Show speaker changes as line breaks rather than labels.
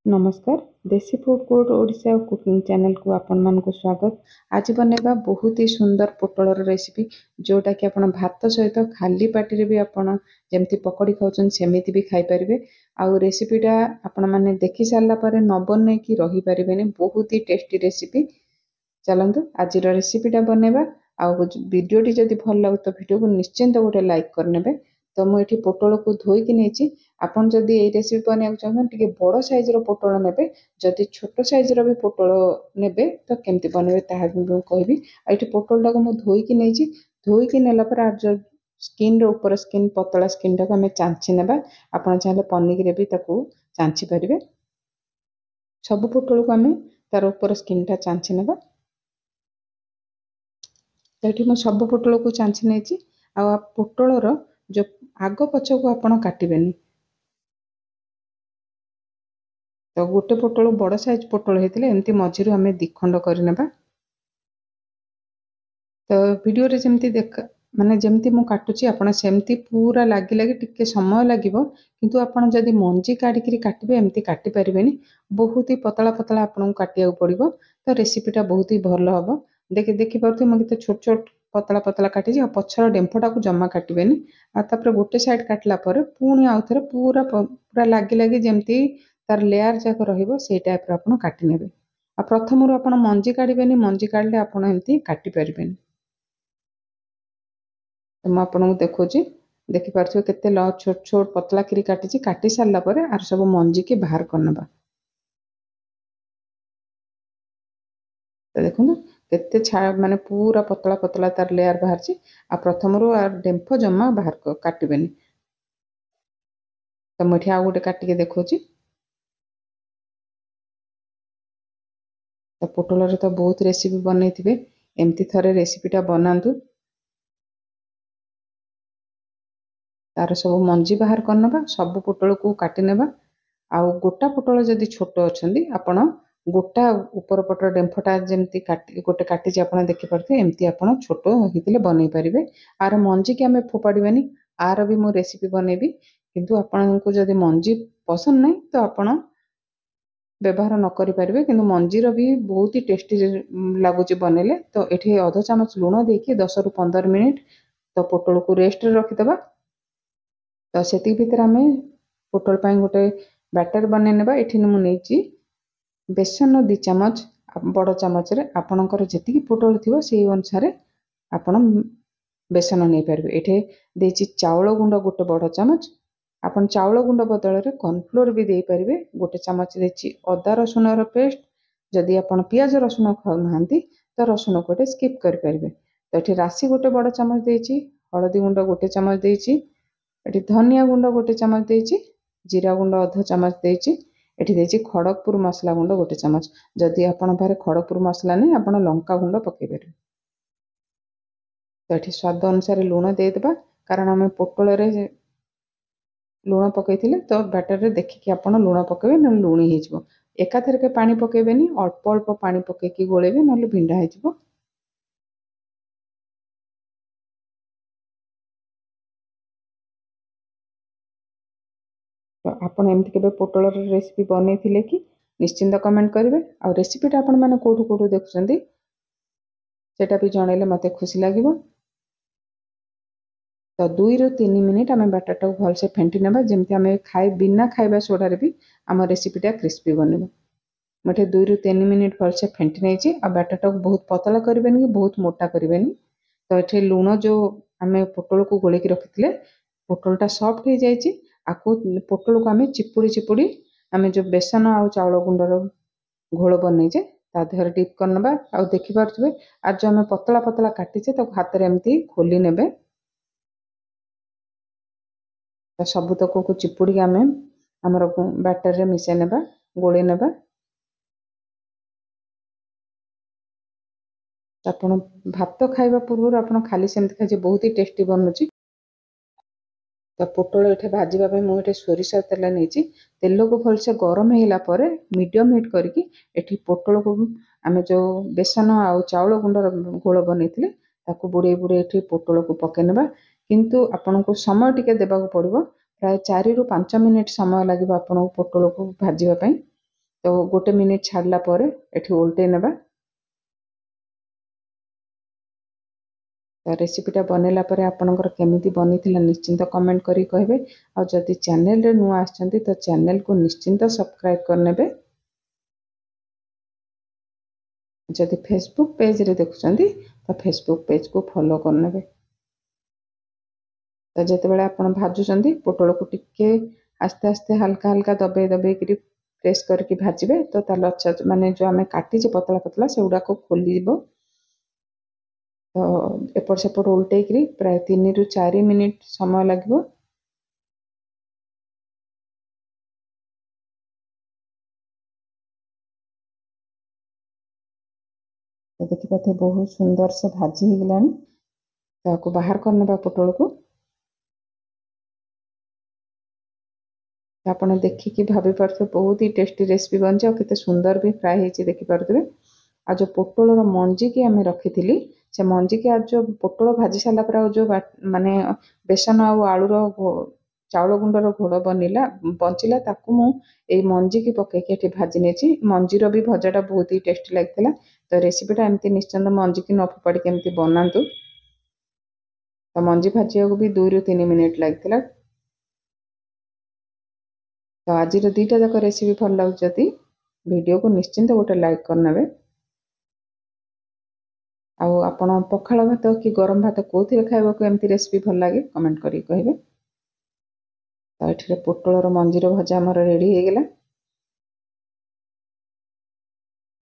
नमस्कार देसी food court Odisha cooking channel को आपण मान को स्वागत। आज बनेबा बहुत ही सुंदर पोटलर रेसिपी जोटा कि आपण भात सहित खाली पार्टी भी आपण जेमती पकड़ी खाउछन सेमिति भी खाई परिबे। आउ रेसिपीटा आपण माने देखि सारला परे न बने कि रही परिबेनी, बहुत ही टेस्टी रेसिपी। चलंतु आज रेसिपीटा बनेबा। आउ वीडियोटी जदि भल लागो तो वीडियो को निश्चिंत गोटे लाइक करनेबे। तो मुझे पोटल को धोईकी नहीं आपन जदि ये रेसिपी बनाया चाहते टे बड़ साइज पोटल ने जदि छोट साइज भी पोटल ने तो केमती बनबे कहबी। ये पोटल टाक मुझे धोईकी नहीं धोईकी नेला पर आज जो स्किन ऊपर स्किन पतला स्किन टाक आम चांची नेबा। आपन चाहे पनिकी भी चांची पारे। सब पोटल को आम तार ऊपर स्किन टा चांची नेबा। तो ये सब पोटल को चांची नहीं आ पोटलर जो आग पछ को आपण काटबेनी। तो गोटे पोटल बड़ साइज पोटल होते एमती मझिरू आम दिखंड करने। तो वीडियो रे जमती देख माने जमती मु काटुची आपण सेमती पूरा लागी लागी टिके समय लागिवो, किंतु आपण जदि मंजी काढिकरी काटबे एमती काटी परिबेनी। बहुत ही पतला पतला आपन काटिया पड़िबो। तो रेसिपीटा बहुत ही भल हबो। देखि पारथि म केते छोट छोट पतला पतला काटी पछर डेम्फटा को जमा काटबेनी। तापर गोटे साइड काटला पर पुणी आउ थरे पूरा पूरा लागी लागी जेमती तार लेयर जाक रहिबो सेई टाइप रो आपण काटी नेबे। आ प्रथमरु आपण मंजी काढबेनी, मंजी काढले आपण एमती काटी परिबेनी। तो मैं आपको देखुची देखिपार केते छोट छोट पतला करी काटी काटी सारा पर आर सब मंजी के बाहर करना। तो देखो केते माने पूरा पतला पतला तार लेयर बाहर। आ प्रथम डेम्फ जमा बाहर काटबेनी। तो मुझे आउ गोटे काटिके देखुची। तो पोटल तो बहुत रेसिपी बनई थे, एमती थरे रेसिपीटा बनातु। तार सब मंजी बाहर करना, सब पोटल को काटी नेबा। आउ गोटा पोटल जदि छोट अच्छी आपण गोटा ऊपर पटर डेम्फटा जमती गोटे काटी आप देखिपे एमती आप छोट होते बनई पारे। आर मंजी की आम फोपाड़बानी, आर भी मु रेसिपी बनैबी। किंतु आपन को जदि मंजी पसंद नहीं तो आपण व्यवहार न करि पारिबे। किंतु मंजीर भी बहुत ही टेस्टी लगुच बनइले। तो ये अध चामच लुण देकी 10 रु 15 मिनिट तो पोटल को रेस्ट रखिदबा। तो से भीतर आम पोटल गोटे बैटर बनई नेबा। ये मुझे बेसन 2 चामच बड़ चामच रे आपणकर जेतिकी पोटल थिबो से अनुसार आपण बेसन नहीं पारे। ये देची चाउल गुंड गोटे बड़ चामच। आपन चाउल गुंड बदल रे कॉर्नफ्लोर भी दे पारिबे। गोटे चामच देची अदा रसुन पेस्ट। जदि आपन पियाज रसुन खाउ नांती तो रसुन को स्किप कर पारिबे। तो ये राशि गोटे बड़ चामच देची, हळदी गुंड गोटे चामच देची, ये धनिया गुंड गोटे चामच देची, जीरा गुंड अध चामच देची, ये देची खड़गपुर मसला गुंड गोटे चामच। जदि आपन पारे खड़गपुर मसला नहीं आपन लंका गुंड पकई पारिबे। तो ये स्वाद अनुसार लुण देदेबा, कारण आम पोटल रे लुण पकई तो बैटर रे देखिकी आपन लुण पकेबे न लुणी हो। एकाथर के पानी पकेबेनी, अल्प अल्प पानी पकेकी गोलेबे न भिंडा हो। तो आपन एमती केबे पोटल रेसिपी बनई थिले कि निश्चिंत कमेंट करेंगे। आ रेसिपीटा आपण मैंने कौटू कौटू देखुंत सेटा भी जनइले मते खुशी लगे। तो 2 रु 3 मिनिट आम बैटर टाक भलसे फेंटी नेबा, जमती आम खाए बिना खाइबा सोडारे भी आम रेसिपीटा क्रिस्पी बनब। मुझे 2 रु 3 मिनिट भलसे फेंटी नहीं। आ बैटर टाक बहुत पतला करेंगे कि बहुत मोटा करेंगे। तो ये लुण जो आम पोटल को गोलिक रखी पोटलटा सफ्ट हो जाए। आपको पोटल को आम चिपुड़ी चिपुड़ी आम जो बेसन आ चाउल गुंडर घोल बनईचे ता देहर डिप करनबा। आ देखिपे आज जो आम पतला पतला काटीचे तो हाथ में एमती खोली नेबे। तो सब तक को चिपुड़ी आम आमर बैटर रे मिसई नेबा, गोली नेबा। आपण भात खाइबा पूर्व आपण खाली सेमती खाइजे बहुत ही टेस्टी बनुची। तो पोटल ये भाजवाई मुझे सोरिष तेल नहीं। तेल को भलसे गरम होगा मीडियम हिट करके पोटल को आम जो बेसन आउ चाउल गुंडर घोल बनई बुड़े बुड़े ये पोटल को पकईने। किंतु आपन को समय टिके देबाक पड़ो, प्राय 4 रु 5 मिनिट समय लगे आपन पोटल को भाजवाई। तो 1 मिनिट छाड़ला पर एठी उल्टे नेबा। तो रेसिपीटा बनैला पर आपणकर केमिति बनीथिला निश्चिंत कमेंट करी कहबे। आ जदि चैनल रे नुआ आछंती तो चैनल को निश्चिंत सब्सक्राइब करनेबे। जदि फेसबुक पेज रे देखुछंती तो फेसबुक पेज को फॉलो करनेबे। तो जेतेबेले आपण भाजुछंती पोटल को टिके आस्ते आस्ते हल्का हल्का दबे दबे करी प्रेस करके भाजिबे। तो ता लच्छा माने जो आमे काटी जे पतला पतला सेउडा को खोली दिबो। तो एपट सेपट उल्टे करी प्राय 3 रु 4 मिनिट समय लागबो। तो देखिए बहुत सुंदर से भाजी हो गलानी। तो बाहर करनेबा पोटल को। ଆପଣ ଦେଖିକି ଭାବି ପାରୁଥିବେ ବହୁତ ହି ଟେଷ୍ଟି ରେସିପି ବନିଛି ଆଉ କେତେ ସୁନ୍ଦର ବି ଫ୍ରାଏ ହେଇଛି ଦେଖିପାରୁଥିବେ। ଆଉ ଯେଉଁ ପୋଟଳର ମଞ୍ଜିକି ଆମେ ରଖିଥିଲି ସେ ମଞ୍ଜିକି ଆଉ ଯେଉଁ ପୋଟଳ ଭାଜି ସାରିଲା ପରେ ଆଉ ଯେଉଁ ମାନେ ବେସନ ଆଉ ଆଳୁର ଚାଉଳ ଗୁଣ୍ଡର ଘୋଳ ବଞ୍ଚିଲା ତାକୁ ମୁଁ ଏଇ ମଞ୍ଜିକି ପକେଇକି ଏଠି ଭାଜି ନେଇଛି। ମଞ୍ଜିର ବି ଭଜାଟା ବହୁତ ହି ଟେଷ୍ଟି ଲାଗିଥିଲା। ତ ରେସିପିଟା ଏମିତି ନିଶ୍ଚିନ୍ତ ମଞ୍ଜିକି ନ ଫୋପାଡ଼ିକି ଏମିତି ବନାନ୍ତୁ। ତ ମଞ୍ଜି ଭାଜିବାକୁ ବି 2 ରୁ 3 ମିନିଟ୍ ଲାଗିଥିଲା। तो आज दुईटा जाक रेसिपी भल लगे वीडियो को निश्चिंत गोटे लाइक करने। आपण पखाल भात कि गरम भात कौन खावा को एमती रेसिपी भल लगे कमेंट करें। तो ये पोटलर मंजीर भजा आमर रेडी हो गला।